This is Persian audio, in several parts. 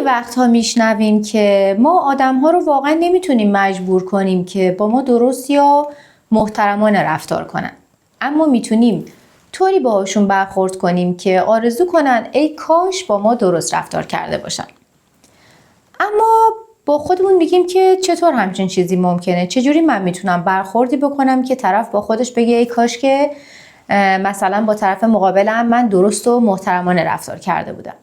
وقتها میشنویم که ما آدم‌ها رو واقعا نمیتونیم مجبور کنیم که با ما درست یا محترمانه رفتار کنن، اما میتونیم طوری باهاشون برخورد کنیم که آرزو کنن ای کاش با ما درست رفتار کرده باشن. اما با خودمون میگیم که چطور همچین چیزی ممکنه؟ چجوری من میتونم برخوردی بکنم که طرف با خودش بگه ای کاش که مثلا با طرف مقابلم من درست و محترمانه رفتار کرده بودم.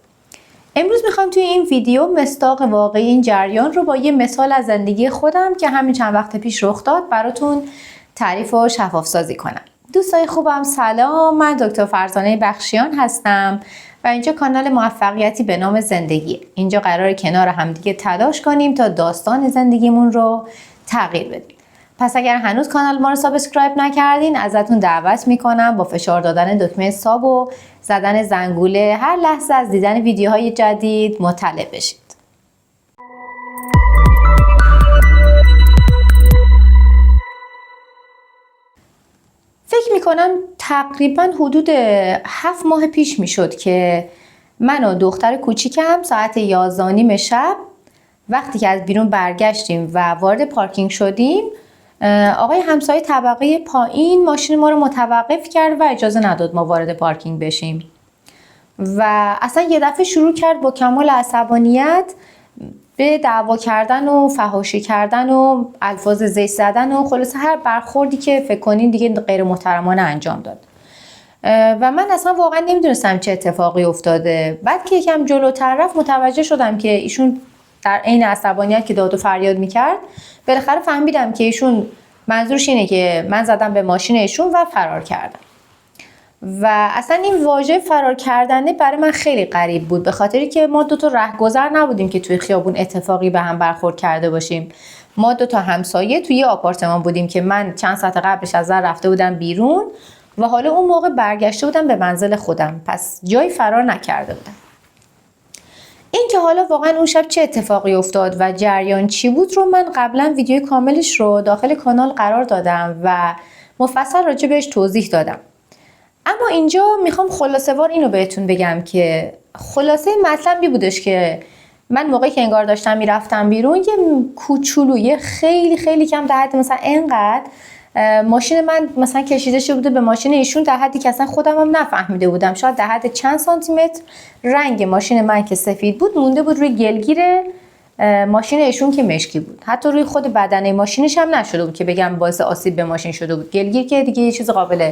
امروز میخوام توی این ویدیو مصداق واقعی این جریان رو با یه مثال از زندگی خودم که همین چند وقت پیش رخ داد براتون تعریف و شفاف سازی کنم. دوستای خوبم سلام، من دکتر فرزانه بخشیان هستم و اینجا کانال موفقیتی به نام زندگی. اینجا قراره کنار همدیگه تلاش کنیم تا داستان زندگیمون رو تغییر بدیم. پس اگر هنوز کانال ما رو سابسکرایب نکردین ازتون دعوت میکنم با فشار دادن دکمه ساب و زدن زنگوله هر لحظه از دیدن ویدیوهای جدید مطلع بشید. فکر میکنم تقریبا حدود 7 ماه پیش میشد که من و دختر کوچیکم ساعت 11:30 شب وقتی که از بیرون برگشتیم و وارد پارکینگ شدیم، آقای همسایه طبقه پایین ماشین ما رو متوقف کرد و اجازه نداد ما وارد پارکینگ بشیم و اصلا یه دفعه شروع کرد با کمال عصبانیت به دعوا کردن و فحاشی کردن و الفاظ زشت زدن و خلاصه هر برخوردی که فکر کنین دیگه غیر محترمانه انجام داد و من اصلا واقعا نمیدونستم چه اتفاقی افتاده. بعد که یکم جلوتر رفت متوجه شدم که ایشون در عین عصبانیت که داد و فریاد میکرد بالاخره فهمیدم که ایشون منظورش اینه که من زدم به ماشین ایشون و فرار کردم. و اصلا این واژه فرار کردنه برای من خیلی غریب بود، به خاطری که ما 2 رهگذر نبودیم که توی خیابون اتفاقی به هم برخورد کرده باشیم. ما 2 همسایه توی یه آپارتمان بودیم که من چند ساعت قبلش از در رفته بودم بیرون و حالا اون موقع برگشته بودم به منزل خودم، پس جایی فرار نکرده بودم. این که حالا واقعا اون شب چه اتفاقی افتاد و جریان چی بود رو من قبلا ویدیو کاملش رو داخل کانال قرار دادم و مفصل راجع بهش توضیح دادم. اما اینجا میخوام خلاصه وار اینو بهتون بگم که خلاصه مطلبی بودش که من موقعی که انگار داشتم میرفتم بیرون یه کوچولوی خیلی خیلی کم در حد مثلا اینقدر ماشین من مثلا کشیده شده بوده به ماشین ایشون در حدی که اصلا خودم هم نفهمیده بودم، شاید در حد چند سانتی متر رنگ ماشین من که سفید بود مونده بود روی گلگیر ماشین ایشون که مشکی بود. حتی روی خود بدنه ماشینش هم نشده بود که بگم باعث آسیب به ماشین شده بود، گلگیر که دیگه یه چیز قابل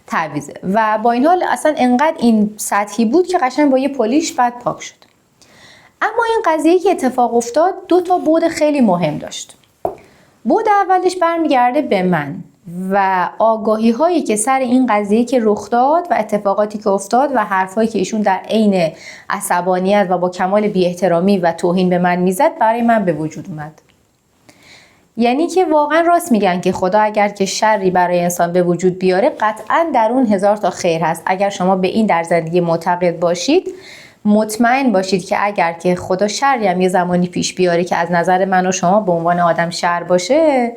تعویضه و با این حال اصلا انقدر این سطحی بود که قشنگ با یه پلیش بعد پاک شد. اما این قضیه که اتفاق افتاد 2 بعد خیلی مهم داشت. بعد اولش برمیگرده به من و آگاهی هایی که سر این قضیه که رخ داد و اتفاقاتی که افتاد و حرفایی که ایشون در عین عصبانیت و با کمال بی‌احترامی و توهین به من میزد برای من به وجود اومد. یعنی که واقعا راست میگن که خدا اگر که شری برای انسان به وجود بیاره قطعا در اون 1000 تا خیر هست. اگر شما به این در زندگی معتقد باشید مطمئن باشید که اگر که خدا شری هم یه زمانی پیش بیاره که از نظر من و شما به عنوان آدم شر باشه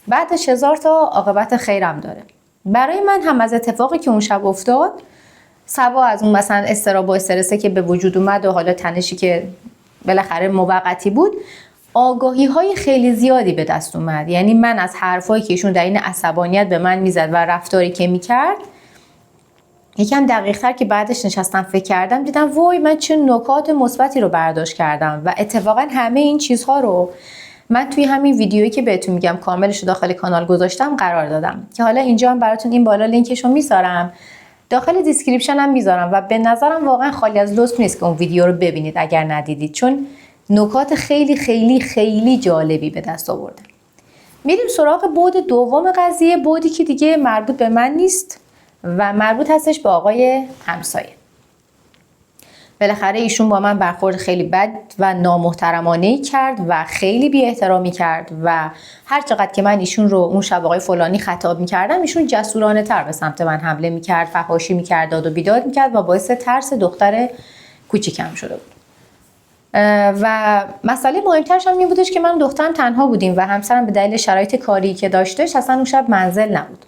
بعدش 1000 تا عاقبت خیرم داره. برای من هم از اتفاقی که اون شب افتاد سوا از اون مثلا استراب و استرسه که به وجود اومد و حالا تنشی که بالاخره موقتی بود آگاهی های خیلی زیادی به دست اومد. یعنی من از حرفایی که ایشون در این عصبانیت به من میزد و رفتاری که میکرد یکم دقیق‌تر که بعدش نشستم فکر کردم دیدم وای من چه نکات مثبتی رو برداشت کردم و اتفاقا همه این چیزها رو من توی همین ویدیویی که بهتون میگم کاملش رو داخل کانال گذاشتم قرار دادم که حالا اینجا هم براتون این بالا لینکش رو میذارم، داخل دیسکریپشن هم میذارم و به نظرم واقعا خالی از لطف نیست که اون ویدیو رو ببینید اگر ندیدید، چون نکات خیلی خیلی خیلی جالبی به دست آورده. میریم سراغ بعد دوم قضیه، بعدی که دیگه مربوط به من نیست و مربوط هستش به آقای همسایه. بالاخره ایشون با من برخورد خیلی بد و نامحترمانه‌ای کرد و خیلی بی‌احترامی کرد و هر چقدر که من ایشون رو اون شب آقای فلانی خطاب می‌کردم ایشون جسورانه تر به سمت من حمله می‌کرد، فحاشی می‌کرد، داد و بیداد می‌کرد و باعث ترس دختر کوچیکم شده بود. و مسئله مهمترش هم این بودش که من دخترم تنها بودیم و همسرم به دلیل شرایط کاری که داشتش اصلا اون شب منزل نبود.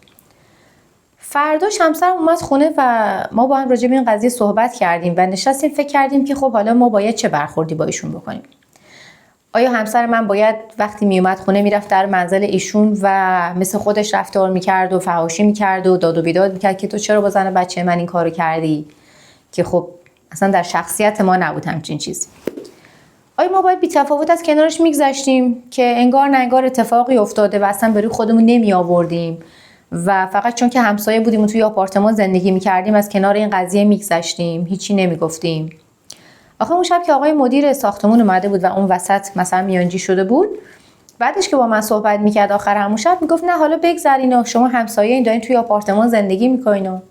فرداش همسرم اومد خونه و ما با هم راجع به این قضیه صحبت کردیم و نشستیم فکر کردیم که خب حالا ما باید چه برخوردی با ایشون بکنیم. آیا همسر من باید وقتی می اومد خونه میرفت در منزل ایشون و مثل خودش رفتار میکرد و فحاشی میکرد و داد و بیداد میکرد که تو چرا با زن بچه من این کارو کردی، که خب اصلا در شخصیت ما نبود همچین چیزی. آیا ما باید بی‌تفاوت از کنارش میگذشتیم که انگار نه انگار اتفاقی افتاده و اصلا به روی خودمون نمی آوردیم و فقط چون که همسایه بودیم و توی آپارتمان زندگی میکردیم از کنار این قضیه میگذشتیم، هیچی نمیگفتیم؟ آخه اون شب که آقای مدیر ساختمون اومده بود و اون وسط مثلا میانجی شده بود، بعدش که با من صحبت میکرد آخر همون شب میگفت نه حالا بگذرین، شما همسایه این دارین توی آپارتمان زندگی میکنین.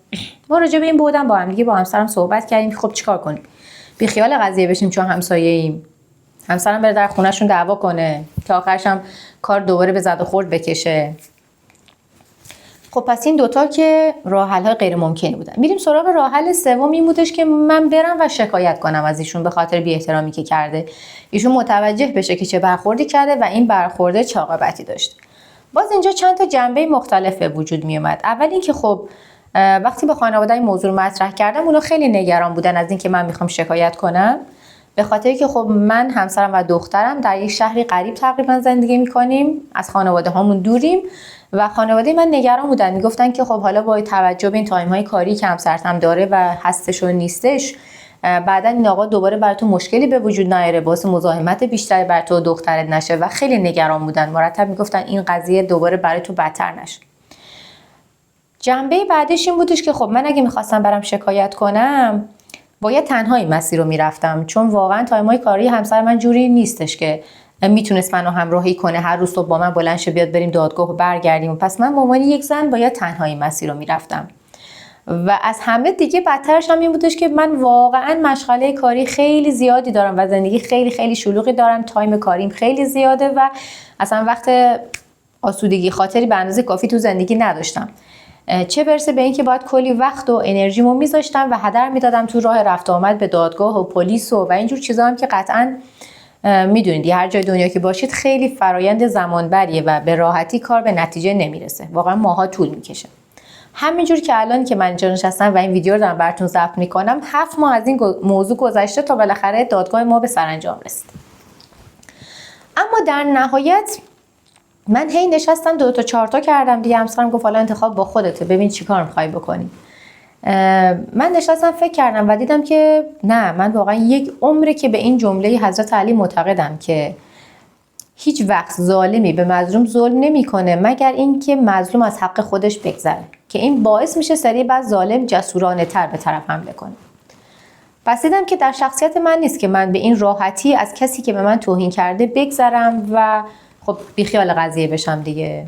ما راجع به این بودم با هم دیگه با همسرم صحبت کردیم خب چیکار کنیم، بی خیال قضیه بشیم چون همسایه ایم، همسرم بره در خونه‌شون دعوا کنه که آخرش هم کار دوباره به زد و خورد بکشه. خب پس این دوتا که راه حل‌های غیر ممکنی بودن. میریم سراغ راه حل سوم این بودش که من برم و شکایت کنم از ایشون به خاطر بی‌احترامی که کرده. ایشون متوجه بشه که چه برخوردی کرده و این برخورده چه عاقبتی داشته. باز اینجا چند تا جنبه مختلف به وجود می اومد. اول اینکه خب وقتی به خانواده این موضوع رو مطرح کردم اونا خیلی نگران بودن از اینکه من میخوام شکایت کنم، به خاطر که خب من، همسرم و دخترم در یک شهری غریب تقریبا زندگی میکنیم، از خانواده هامون دوریم و خانواده من نگران بودن، میگفتن که خب حالا با توجه به این تایم های کاری که همسرم داره و هستش و نیستش، بعدا این آقا دوباره بر تو مشکلی به وجود نیاره، باعث مزاحمت بیشتری بر تو و دخترت نشه و خیلی نگران بودن، مرتب میگفتن این قضیه دوباره برای تو بدتر نشه. جنبه بعدش این بودش که خب من اگه میخواستم برم شکایت کنم باید تنها این مسیر رو میرفتم، چون واقعا تایمای کاری همسر من جوری نیستش که میتونست منو همراهی کنه هر روز صبح با من بلند شه بیاد بریم دادگاه و برگردیم، و پس من به عنوان یک زن باید تنها این مسیر رو میرفتم. و از همه دیگه بدترش هم این بودش که من واقعا مشغله کاری خیلی زیادی دارم و زندگی خیلی خیلی شلوغی دارم، تایم کاریم خیلی زیاده و اصلا وقت آسودگی خاطری به اندازه کافی تو زندگی نداشتم، چه برسه به این که باید کلی وقت و انرژیمو میذاشتم و هدر میدادم تو راه رفت آمد به دادگاه و پلیس و اینجور چیزا هم که قطعاً میدونید هر جای دنیا که باشید خیلی فرایند زمانبریه و به راحتی کار به نتیجه نمیرسه، واقعا ماها طول میکشه. همینجور که الان که من اینجا نشستم و این ویدیو رو دارم براتون ضبط میکنم 7 ماه از این موضوع گذشته تا بالاخره دادگاه ما به سرانجام رسید. اما در نهایت من هی نشستم 2 تا 4 تا کردم دیگه، همسرم گفت حالا انتخاب با خودته، ببین چیکار می‌خوای بکنی. من نشستم فکر کردم و دیدم که نه، من واقعا یک عمره که به این جمله حضرت علی معتقدم که هیچ وقت ظالمی به مظلوم ظلم نمی‌کنه مگر اینکه مظلوم از حق خودش بگذره، که این باعث میشه سری بعد ظالم جسورانه‌تر به طرف حمله کنه. پس دیدم که در شخصیت من نیست که من به این راحتی از کسی که به من توهین کرده بگذرم و خب بیخیال قضیه بشم دیگه.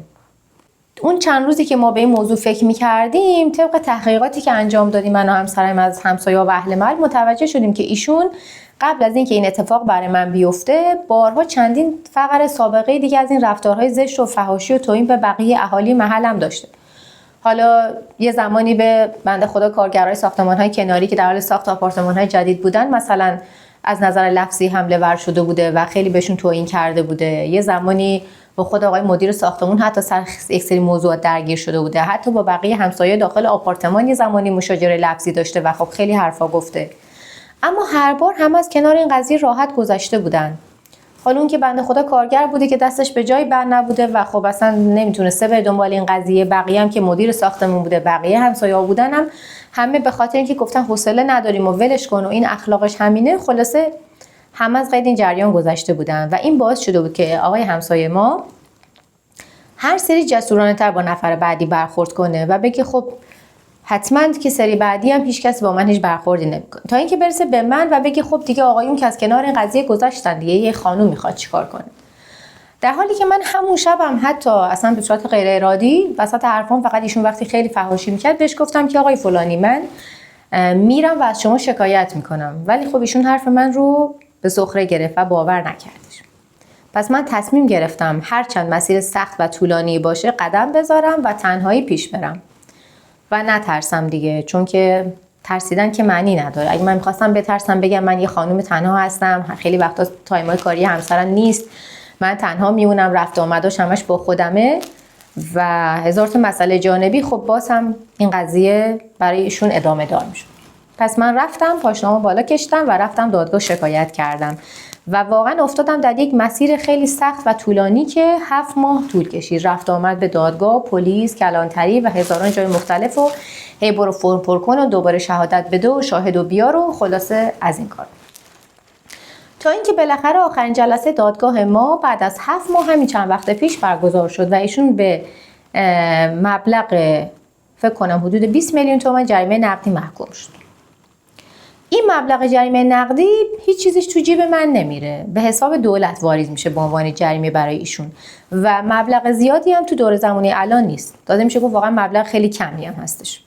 اون چند روزی که ما به این موضوع فکر می‌کردیم، طبق تحقیقاتی که انجام دادیم من و همسرم از همسایه‌ها و اهل محل متوجه شدیم که ایشون قبل از اینکه این اتفاق برای من بیفته بارها چندین فقر سابقه دیگه از این رفتارهای زشت و فحاشی و توهین به بقیه اهالی محلم داشته. حالا یه زمانی به بنده خدا کارگرای ساختمان‌های کناری که در حال ساخت آپارتمان‌های جدید بودن مثلا از نظر لفظی حمله ور شده بوده و خیلی بهشون توهین کرده بوده. یه زمانی با خود آقای مدیر ساختمون حتی سر یک سری موضوعات درگیر شده بوده. حتی با بقیه همسایه داخل آپارتمان یه زمانی مشاجره لفظی داشته و خب خیلی حرفا گفته. اما هر بار هم از کنار این قضیه راحت گذشته بودن. حالا اون که بنده خدا کارگر بوده که دستش به جای بر نبوده و خب اصلا نمیتونسته بره دنبال این قضیه، بقیه هم که مدیر ساختمون بوده، بقیه همسایه‌ها بودن هم همه به خاطر اینکه گفتن حوصله نداریم و ولش کن و این اخلاقش همینه، خلاصه هم از قید این جریان گذشته بودن و این باعث شده بود که آقای همسایه ما هر سری جسورانه‌تر با نفر بعدی برخورد کنه و بگه خب حتما که سری بعدی هم هیچ کس با من هیچ برخوردی نمیکنه، تا اینکه برسه به من و بگه خب دیگه آقایون که از کنار این قضیه گذاشتن دیگه، یه خانوم میخواد چیکار کنه. در حالی که من همون شبم حتی اصلا به صورت غیر ارادی وسط حرفام فقط ایشون وقتی خیلی فحاشی میکرد بهش گفتم که آقای فلانی من میرم و از شما شکایت میکنم، ولی خب ایشون حرف من رو به سخره گرفت و باور نکردش. پس من تصمیم گرفتم هرچند مسیر سخت و طولانی باشه قدم بذارم و تنهایی پیش برم و نترسم دیگه، چون که ترسیدن که معنی نداره. اگه من میخواستم بترسم بگم من یه خانم تنها هستم، خیلی وقتا تایمای کاری همسرم نیست، من تنها میمونم، رفت و آمداش همش با خودمه، و هزار تا مسئله جانبی، خب باز هم این قضیه برای ایشون ادامه دار میشد. پس من رفتم پاشنامو بالا کشیدم و رفتم دادگاه شکایت کردم و واقعا افتادم در یک مسیر خیلی سخت و طولانی که 7 ماه طول کشید. رفت آمد به دادگاه، پلیس، کلانتری و هزاران جای مختلف و هی برو فرم پر کن و دوباره شهادت بده و شاهد و بیار و خلاصه از این کار. تا اینکه بالاخره آخرین جلسه دادگاه ما بعد از 7 ماه همین چند وقت پیش برگزار شد و ایشون به مبلغ فکر کنم حدود 20 میلیون تومان جریمه نقدی محکوم شد. این مبلغ جریمه نقدی هیچ چیزیش تو جیب من نمیره، به حساب دولت واریز میشه به عنوان جریمه برای ایشون و مبلغ زیادی هم تو دور زمانی الان نیست. داده میشه گفت واقعا مبلغ خیلی کمی هم هستش.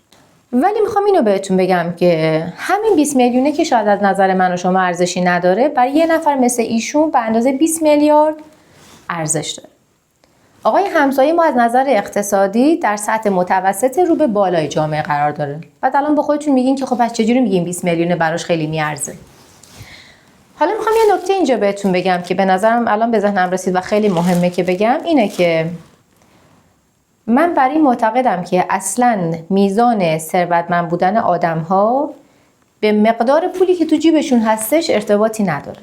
ولی میخوام اینو بهتون بگم که همین 20 میلیونه که شاید از نظر من و شما ارزشی نداره، برای یه نفر مثل ایشون به اندازه 20 میلیارد ارزش داره. آقای همسایه ما از نظر اقتصادی در سطح متوسط رو به بالای جامعه قرار داره. بعد الان به خودتون میگین که خب پس چجوری میگین 20 میلیونه براش خیلی میارزه؟ حالا میخوام یه نکته اینجا بهتون بگم که به نظرم الان به ذهنم رسید و خیلی مهمه که بگم، اینه که من بر این معتقدم که اصلاً میزان ثروتمند بودن آدم‌ها به مقدار پولی که تو جیبشون هستش ارتباطی نداره.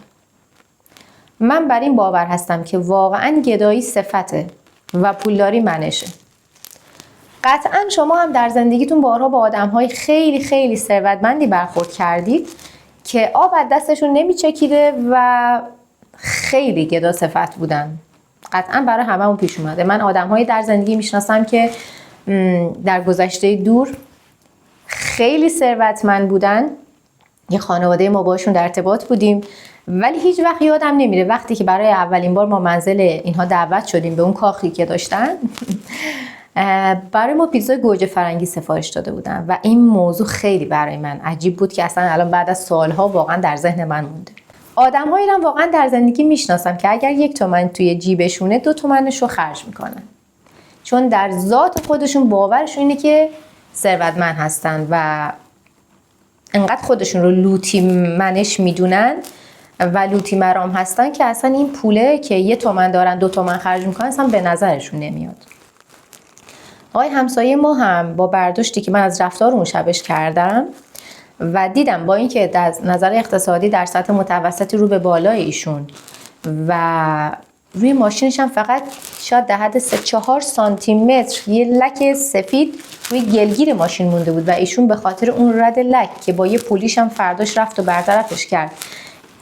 من بر این باور هستم که واقعاً گدایی صفته و پولداری منشه. قطعاً شما هم در زندگیتون بارها با آدم‌های خیلی خیلی ثروتمندی برخورد کردید که آب از دستشون نمیچکیده و خیلی گدا صفت بودن. قطعاً برای هممون پیش اومده. من آدم‌هایی در زندگی میشناسم که در گذشته دور خیلی ثروتمند بودن، یه خانواده ما باشون در ارتباط بودیم، ولی هیچ وقت یادم نمیره وقتی که برای اولین بار ما منزل اینها دعوت شدیم به اون کاخی که داشتن برای ما پیتزای گوجه فرنگی سفارش داده بودن و این موضوع خیلی برای من عجیب بود که اصلا الان بعد از سالها واقعا در ذهن من مونده. آدم‌هایی هم واقعا در زندگی میشناسم که اگر 1 تومن توی جیبشونه 2 تومنش رو خرج میکنن، چون در ذات خودشون باورشون اینه که ثروتمند هستن و انقدر خودشون رو لوتی منش میدونن و لوتی مرام هستن که اصلا این پوله که 1 تومن دارن 2 تومن خرج میکنن اصلا به نظرشون نمیاد. آقای همسایه ما هم با برداشتی که من از رفتار اون شبش کردم و دیدم با اینکه در نظر اقتصادی در سطح متوسطی رو به بالای ایشون و روی ماشینش هم فقط شاید در حد 3-4 سانتی متر یه لک سفید روی گلگیر ماشین مونده بود و ایشون به خاطر اون رد لک که با یه پولیش هم فرداش رفت و برطرفش کرد،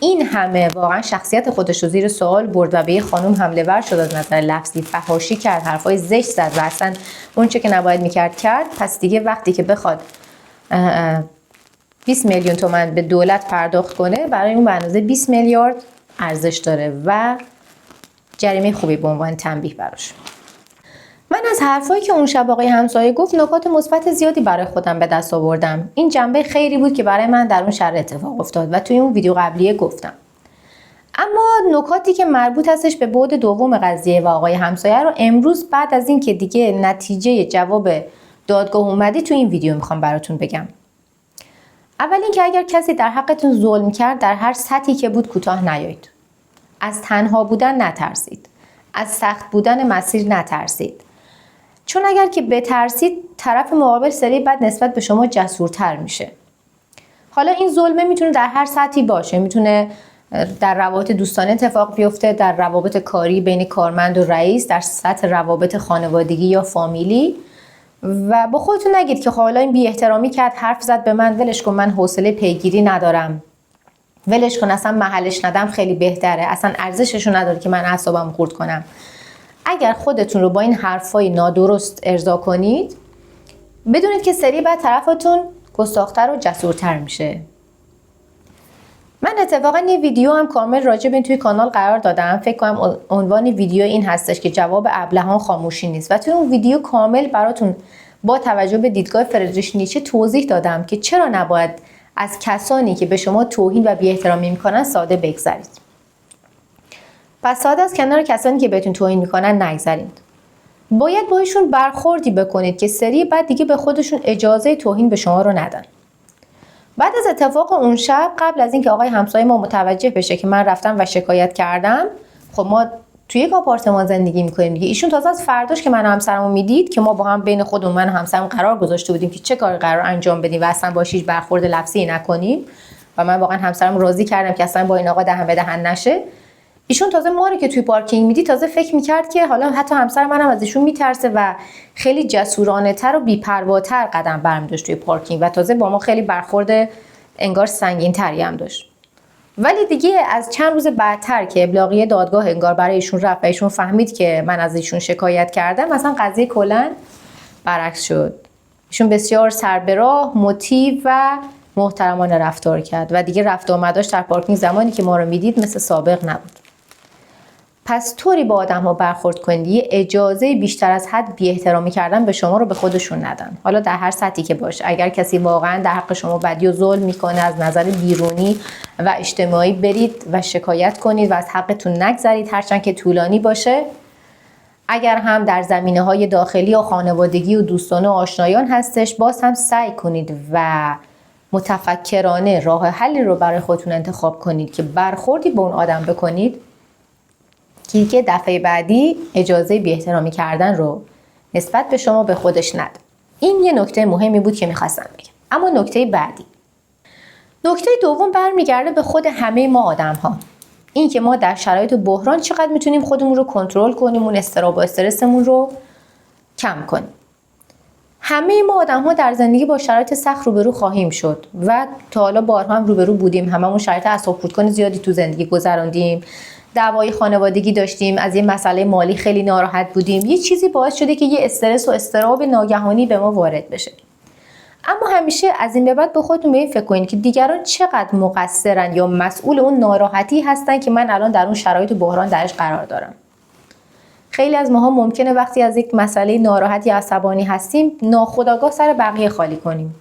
این همه واقعا شخصیت خودش رو زیر سوال برد و به یه خانم حمله ور شد، از نظر لفظی فحاشی کرد، حرفای زشت زد و اصلا اون چه که نباید میکرد کرد. پس دیگه وقتی که بخواد 20 میلیون تومان به دولت پرداخت کنه، برای اون به اندازه 20 میلیارد ارزش داره و جریمه خوبی به عنوان تنبیه براش. من از حرفایی که اون شب آقای همسایه گفت نکات مثبت زیادی برای خودم به دست آوردم. این جنبه خیری بود که برای من در اون شهر اتفاق افتاد و توی اون ویدیو قبلیه گفتم. اما نکاتی که مربوط هستش به بعد دوم قضیه و آقای همسایه رو امروز بعد از این که دیگه نتیجه جواب دادگاه اومده تو این ویدیو میخوام براتون بگم. اول اینکه اگر کسی در حقتون ظلم کرد، در هر سطحی که بود کوتاه نیایید. از تنها بودن نترسید. از سخت بودن مسیر نترسید. چون اگر که بترسید، طرف مقابل سری بعد نسبت به شما جسورتر میشه. حالا این ظلمه میتونه در هر سطحی باشه. میتونه در روابط دوستانه اتفاق بیفته، در روابط کاری بین کارمند و رئیس، در سطح روابط خانوادگی یا فامیلی. و با خودتون نگید که حالا این بی احترامی کرد، حرف زد به من، ولش کن، من حوصله پیگیری ندارم، ولش کن، اصلا محلش ندم خیلی بهتره، اصلا ارزششو نداره که من اعصابم خورد کنم. اگر خودتون رو با این حرفای نادرست ارضا کنید، بدونید که سری بعد طرفتون گستاخ‌تر و جسورتر میشه. من اتفاقا یه ویدیو هم کامل راجع به این توی کانال قرار دادم. فکر کنم عنوان ویدیو این هستش که جواب ابلهان خاموشی نیست و توی اون ویدیو کامل براتون با توجه به دیدگاه فریدریش نیچه توضیح دادم که چرا نباید از کسانی که به شما توهین و بی‌احترامی میکنن ساده بگذرید. پس ساده از کنار کسانی که بهتون توهین میکنن نگذرید. باید با ایشون برخوردی بکنید که سری بعد دیگه به خودشون اجازه توهین به شما رو ندن. بعد از اتفاق اون شب، قبل از اینکه آقای همسایه ما متوجه بشه که من رفتم و شکایت کردم، خب ما توی یک آپارتمان زندگی میکنیم دیگه. ایشون تازه از فرداش که من و همسرمو میدید که ما با هم بین خودمون من و همسرم قرار گذاشته بودیم که چه کاری قرار انجام بدیم و اصلا باش هیچ برخورد لفظی نکنیم و من واقعا همسرم راضی کردم که اصلا با این آقا دهن به دهن نشه. ایشون تازه ما رو که توی پارکینگ میدید تازه فکر میکرد که حالا حتی همسر منم از ایشون میترسه و خیلی جسورانه تر و بی‌پرواتر قدم برمی‌داشت توی پارکینگ و تازه با ما خیلی برخورد انگار سنگین تری هم داشت. ولی دیگه از چند روز بعدتر که ابلاغیه دادگاه انگار برای ایشون رفت و ایشون فهمید که من از ایشون شکایت کردم، مثلا قضیه کلاً برعکس شد. ایشون بسیار سربراه، مطیع و محترمانه رفتار کرد و دیگه رفت آمداش در پارکینگ زمانی که ما رو میدید مثل سابق نبود. پس طوری با آدم‌ها برخورد کنید اجازه بیشتر از حد بی‌احترامی کردن به شما رو به خودشون ندن. حالا در هر سطحی که باشه. اگر کسی واقعا در حق شما بدی و ظلم میکنه از نظر بیرونی و اجتماعی برید و شکایت کنید و از حقتون نگذرید هرچند که طولانی باشه. اگر هم در زمینه‌های داخلی و خانوادگی و دوستانه و آشنایان هستش باز هم سعی کنید و متفکرانه راه حلی رو برای خودتون انتخاب کنید که برخوردی به اون آدم بکنید که دفعه بعدی اجازه بی‌احترامی کردن رو نسبت به شما به خودش نده. این یه نکته مهمی بود که می‌خواستم بگم. اما نکته بعدی. نکته دوم برمیگرده به خود همه ما آدم‌ها. این که ما در شرایط بحران چقدر میتونیم خودمون رو کنترل کنیم، اون اضطراب و استرسمون رو کم کنیم. همه ما آدم‌ها در زندگی با شرایط سخت روبرو خواهیم شد و تا حالا بارها هم روبرو بودیم. هممون شرایط اعصاب خردکن زیادی تو زندگی گذروندیم. دعوای خانوادگی داشتیم، از یه مسئله مالی خیلی ناراحت بودیم. یه چیزی باعث شده که یه استرس و اضطراب ناگهانی به ما وارد بشه. اما همیشه از این به بعد به خودتون به این فکر کنید که دیگران چقدر مقصرن یا مسئول اون ناراحتی هستن که من الان در اون شرایط بحران درش قرار دارم. خیلی از ماها ممکنه وقتی از یک مسئله ناراحت یا عصبانی هستیم ناخودآگاه سر بقیه خالی کنیم.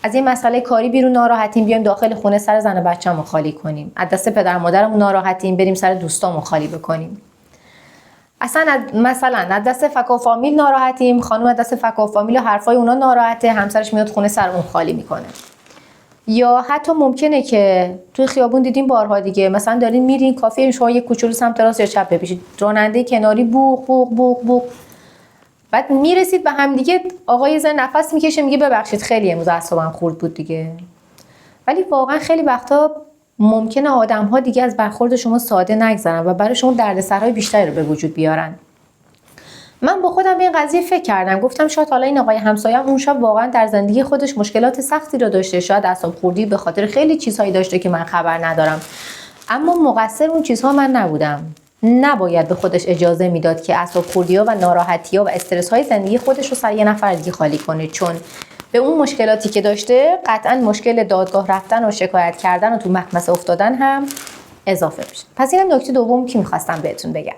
از این مسئله کاری بیرون ناراحتیم بیایم داخل خونه سر زن و بچه‌مون خالی کنیم. از دست پدر مادرمون ناراحتیم بریم سر دوستامون خالی بکنیم. اصلا مثلا از دست فک و فامیل ناراحتیم، خانم از دست فک و فامیل و حرفای اونا ناراحته، همسرش میاد خونه سر اون خالی میکنه. یا حتی ممکنه که توی خیابون دیدیم بارها دیگه، مثلا دارین میرین کافه شما یک کوچولو سمت راست یا چپ بپیشید، راننده کناری بوق بوق بوق بوق، بعد میرسید به هم دیگه، آقای زن نفس میکشه میگه ببخشید خیلی امروز اعصابم خورد بود دیگه. ولی واقعا خیلی وقتا ممکنه آدم‌ها دیگه از برخورد شما ساده نگذرن و برای شما دردسرهای بیشتری رو به وجود بیارن. من با خودم به این قضیه فکر کردم، گفتم شاید حالا این آقای همسایه‌ام اون شب واقعا در زندگی خودش مشکلات سختی رو داشته، شاید اعصاب خوردی به خاطر خیلی چیزهایی داشته که من خبر ندارم، اما مقصر اون چیزها من نبودم. نباید به خودش اجازه میداد که اعصاب خوردی‌ها و ناراحتی‌ها و استرس‌های زندگی خودش رو سر یه نفر دیگه خالی کنه، چون به اون مشکلاتی که داشته قطعاً مشکل دادگاه رفتن و شکایت کردن و تو محکمه افتادن هم اضافه میشه. پس اینم نکته دوم که می‌خواستم بهتون بگم.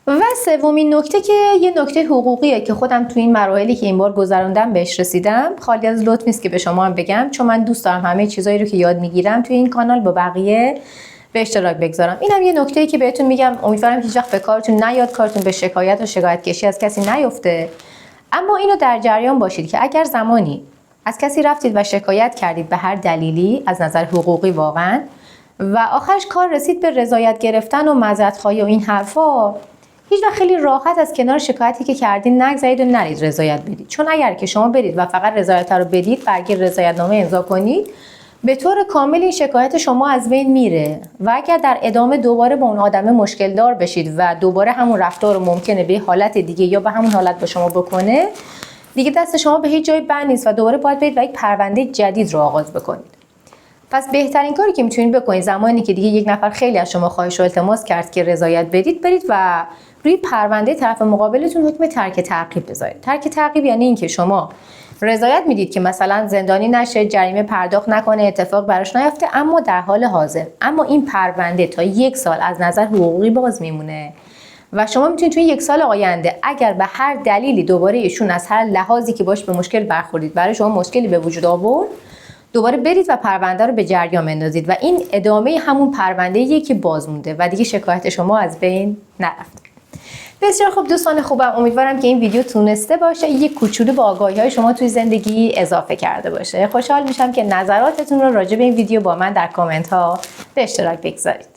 و سومین نکته که یه نکته حقوقیه که خودم تو این مراحلی که این بار گذروندم بهش رسیدم، خالی از لطف نیست که به شما هم بگم، چون من دوست دارم همه چیزایی رو که یاد میگیرم تو این کانال با بقیه به اشتراک بگذارم. اینم یه نکته‌ای که بهتون میگم، امیدوارم هیچ وقت به کارتون نیاد، کارتون به شکایت و شکایت کشی از کسی نیفته. اما اینو در جریان باشید که اگر زمانی از کسی رفتید و شکایت کردید به هر دلیلی از نظر حقوقی واقعا و آخرش کار رسید به رضایت گرفتن و معذرت‌خواهی و این حرفا، هیچ وقت خیلی راحت از کنار شکایتی که کردین نگذرید و نرید رضایت بدید، چون اگر که شما برید و فقط رضایت رو بدید، برگه رضایتنامه امضا کنید، به طور کامل این شکایت شما از بین میره و اگر در ادامه دوباره با اون آدم مشکل دار بشید و دوباره همون رفتار رو ممکنه به حالت دیگه یا به همون حالت با شما بکنه، دیگه دست شما به هیچ جای بند نیست و دوباره باید برید و یک پرونده جدید رو آغاز بکنید. پس بهترین کاری که میتونید بکنید زمانی که دیگه یک نفر خیلی از شما خواهش و التماس کرد که رضایت بدید، برید و روی پرونده طرف مقابلتون حکم ترک تعقیب بذارید. ترک تعقیب یعنی اینکه شما رضایت میدید که مثلا زندانی نشه، جریمه پرداخت نکنه، اتفاق براش نیفته، اما در حال حاضر اما این پرونده تا 1 سال از نظر حقوقی باز میمونه و شما میتونید توی 1 سال آینده اگر به هر دلیلی دوباره ایشون از هر لحاظی که باش به مشکل برخوردید، برای شما مشکلی به وجود آورد، دوباره برید و پرونده رو به جریان بندازید و این ادامه همون پرونده‌ایه که باز مونده و دیگه شکایت شما از بین نرفته. بسیار خوب دوستان خوبم، امیدوارم که این ویدیو تونسته باشه یک کوچولو به آگاهی‌های شما توی زندگی اضافه کرده باشه. خوشحال میشم که نظراتتون رو راجع به این ویدیو با من در کامنت ها به اشتراک بگذارید.